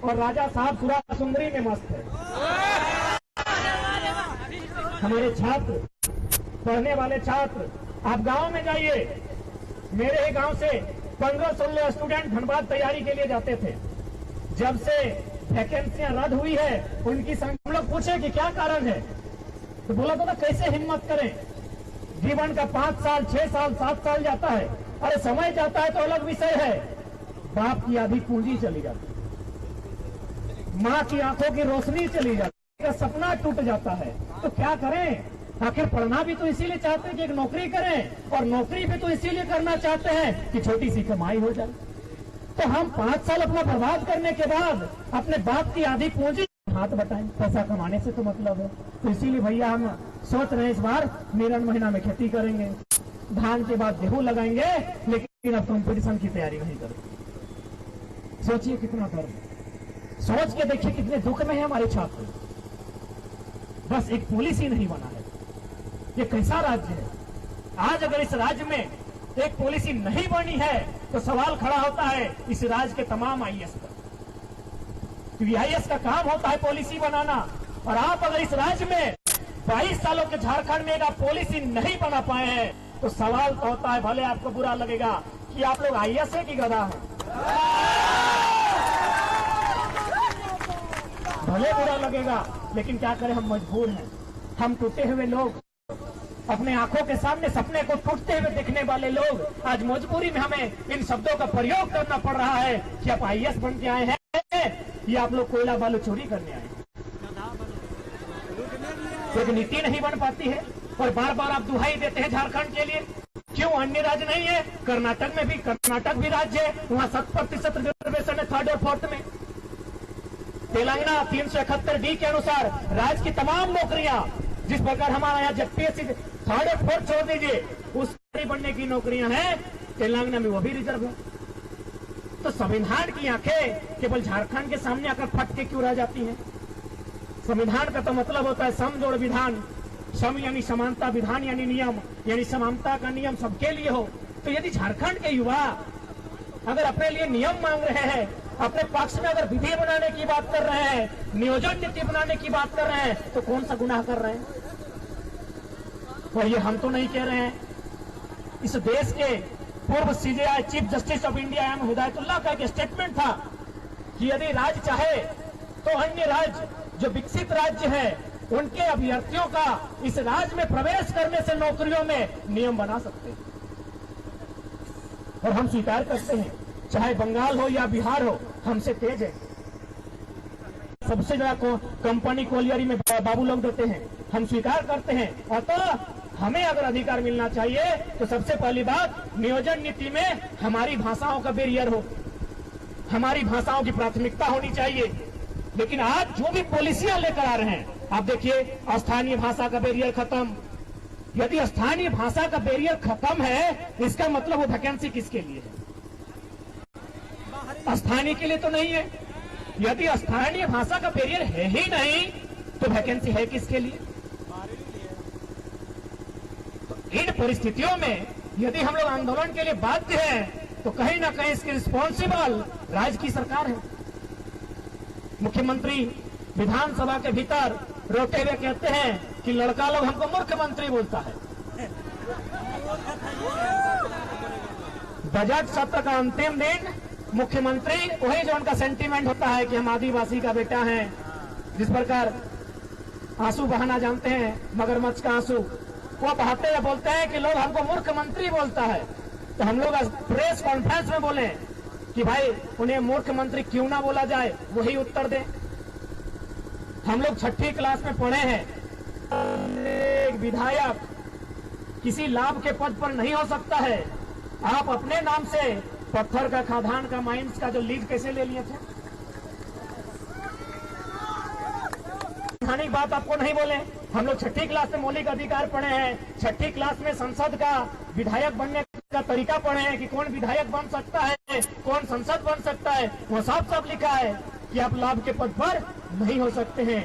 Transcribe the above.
और राजा साहब सुरा सुंदरी में मस्त है। हमारे छात्र, पढ़ने वाले छात्र, आप गांव में जाइए। मेरे ही गांव से 15-16 स्टूडेंट धनबाद तैयारी के लिए जाते थे। जब से वैकेंसियां रद्द हुई है, उनकी हम लोग पूछे कि क्या कारण है, तो बोला था ना कैसे हिम्मत करें। जीवन का 5 साल, 6 साल, 7 साल जाता है। अरे समय जाता है तो अलग विषय है, बाप की आधी पूंजी चली जाती है, माँ की आंखों की रोशनी चली जाती है, सपना टूट जाता है। तो क्या करें? आखिर पढ़ना भी तो इसीलिए चाहते हैं कि एक नौकरी करें, और नौकरी भी तो इसीलिए करना चाहते हैं कि छोटी सी कमाई हो जाए। तो हम 5 साल अपना बर्बाद करने के बाद अपने बाप की आधी पूंजी हाथ बटाएं। पैसा कमाने से तो मतलब है। तो इसीलिए भैया हम सोच रहे हैं इस बार मिलन महीना में खेती करेंगे, धान के बाद गेहूं लगाएंगे, लेकिन अब कंपटीशन की तैयारी नहीं करेंगे। सोचिए कितना दर्द, सोच के देखिए कितने दुख में है हमारे छात्र। बस एक पुलिस ही नहीं बना है। ये कैसा राज्य है? आज अगर इस राज्य में एक पॉलिसी नहीं बनी है तो सवाल खड़ा होता है इस राज्य के तमाम आईएएस पर। क्योंकि आईएएस का काम होता है पॉलिसी बनाना, और आप अगर इस राज्य में 22 सालों के झारखंड में आप पॉलिसी नहीं बना पाए हैं तो सवाल तो होता है, भले आपको बुरा लगेगा कि आप लोग आईएएस है कि गधा है, भले बुरा लगेगा, लेकिन क्या करें, हम मजबूर हैं। हम टूटे हुए लोग, अपने आंखों के सामने सपने को टूटते हुए देखने वाले लोग, आज मजबूरी में हमें इन शब्दों का प्रयोग करना पड़ रहा है कि आप आईएएस बन के आए हैं या आप लोग कोयला बालू चोरी करने आए हैं। एक नीति नहीं बन पाती है और बार बार आप दुहाई देते हैं झारखंड के लिए। क्यों अन्य राज्य नहीं है? कर्नाटक में भी, कर्नाटक भी राज्य है, वहां 7% रिजर्वेशन है 3rd और 4th में। तेलंगाना 371D के अनुसार राज्य की तमाम नौकरियां, जिस प्रकार हमारा यहाँ जेपीएससी 3rd और 4th छोड़ दीजिए, उस बनने की नौकरियां हैं, तेलंगाना में वो भी रिजर्व है। तो संविधान की आंखें केवल झारखंड के सामने आकर फट के क्यों रह जाती हैं? संविधान का तो मतलब होता है समजोड़ विधान, सम यानी समानता, विधान यानी नियम, यानी समानता का नियम सबके लिए हो। तो यदि झारखंड के युवा अगर अपने लिए नियम मांग रहे हैं, अपने पक्ष में अगर विधि बनाने की बात कर रहे हैं, नियोजन नीति बनाने की बात कर रहे हैं, तो कौन सा गुनाह कर रहे हैं? और ये हम तो नहीं कह रहे हैं, इस देश के पूर्व CJI chief justice of India M Hidayatullah का एक स्टेटमेंट था कि यदि राज्य चाहे तो अन्य राज्य जो विकसित राज्य है उनके अभ्यर्थियों का इस राज्य में प्रवेश करने से नौकरियों में नियम बना सकते हैं। और हम स्वीकार करते हैं, चाहे बंगाल हो या बिहार हो, हमसे तेज है। सबसे ज्यादा कंपनी कोलियरी में बाबू लोग देते हैं, हम स्वीकार करते हैं। और तो हमें अगर अधिकार मिलना चाहिए तो सबसे पहली बात, नियोजन नीति में हमारी भाषाओं का बैरियर हो, हमारी भाषाओं की प्राथमिकता होनी चाहिए। लेकिन आज जो भी पॉलिसियां लेकर आ रहे हैं, आप देखिए, स्थानीय भाषा का बैरियर खत्म। यदि स्थानीय भाषा का बैरियर खत्म है, इसका मतलब वो वैकेंसी किसके लिए है? स्थानीय के लिए तो नहीं है। यदि स्थानीय भाषा का बैरियर है ही नहीं तो वैकेंसी है किसके लिए? तो इन परिस्थितियों में यदि हम लोग आंदोलन के लिए बाध्य हैं तो कहीं ना कहीं इसकी रिस्पॉन्सिबल राज्य की सरकार है। मुख्यमंत्री विधानसभा के भीतर रोते हुए कहते हैं कि लड़का लोग हमको मुख्यमंत्री बोलता है। बजट सत्र का अंतिम दिन मुख्यमंत्री वही जो उनका सेंटीमेंट होता है कि हम आदिवासी का बेटा हैं, जिस प्रकार आंसू बहाना जानते हैं, मगरमच्छ का आंसू, वो बहाते हुए बोलते हैं कि लोग हमको मुख्यमंत्री बोलता है। तो हम लोग प्रेस कॉन्फ्रेंस में बोले कि भाई उन्हें मुख्यमंत्री क्यों ना बोला जाए, वही उत्तर दें। हम लोग 6ठी क्लास में पढ़े हैं, एक विधायक किसी लाभ के पद पर नहीं हो सकता है। आप अपने नाम से पत्थर का खादान का माइंस का जो लीज कैसे ले लिए थे? संवैधानिक बात आपको नहीं बोले। हम लोग 6ठी क्लास में मौलिक अधिकार पढ़े हैं, 6ठी क्लास में संसद का विधायक बनने का तरीका पढ़े हैं कि कौन विधायक बन सकता है, कौन संसद बन सकता है। वो साफ साफ लिखा है कि आप लाभ के पद पर नहीं हो सकते हैं।